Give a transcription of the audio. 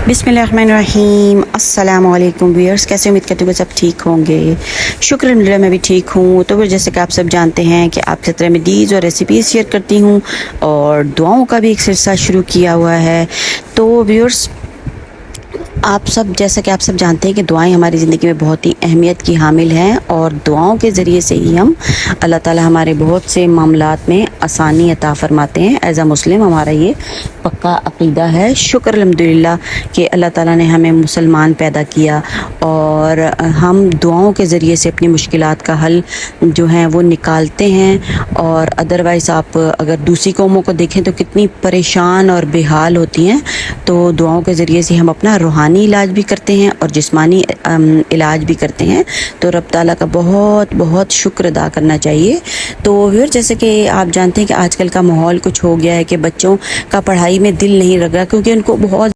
बिस्मिल्लाहिर्रहमानिर्रहीम अस्सलामु अलैकुम व्यूअर्स, कैसे उम्मीद करती हूँ सब ठीक होंगे। शुक्र अल्हम्दुलिल्लाह मैं भी ठीक हूँ। तो फिर जैसे कि आप सब जानते हैं कि आपके साथ रेमेडीज़ और रेसिपीज़ शेयर करती हूँ और दुआओं का भी एक सिलसिला शुरू किया हुआ है। तो व्यूअर्स, आप सब जैसा कि आप सब जानते हैं कि दुआएं हमारी ज़िंदगी में बहुत ही अहमियत की हामिल हैं और दुआओं के ज़रिए से ही हम अल्लाह ताला हमारे बहुत से मामलात में आसानी अता फरमाते हैं। एज़ अ मुस्लिम हमारा ये पक्का अक़ीदा है। शुक्र अल्हम्दुलिल्लाह कि अल्लाह ताला ने हमें मुसलमान पैदा किया और हम दुआओं के ज़रिए से अपनी मुश्किलात का हल जो है वो निकालते हैं। और अदरवाइज़ आप अगर दूसरी कौमों को देखें तो कितनी परेशान और बेहाल होती हैं। तो दुआओं के ज़रिए से हम अपना रूहानी इलाज भी करते हैं और जिस्मानी इलाज भी करते हैं। तो रब ताला का बहुत बहुत शुक्र अदा करना चाहिए। तो फिर जैसे कि आप जानते हैं कि आजकल का माहौल कुछ हो गया है कि बच्चों का पढ़ाई में दिल नहीं लग रहा, क्योंकि उनको बहुत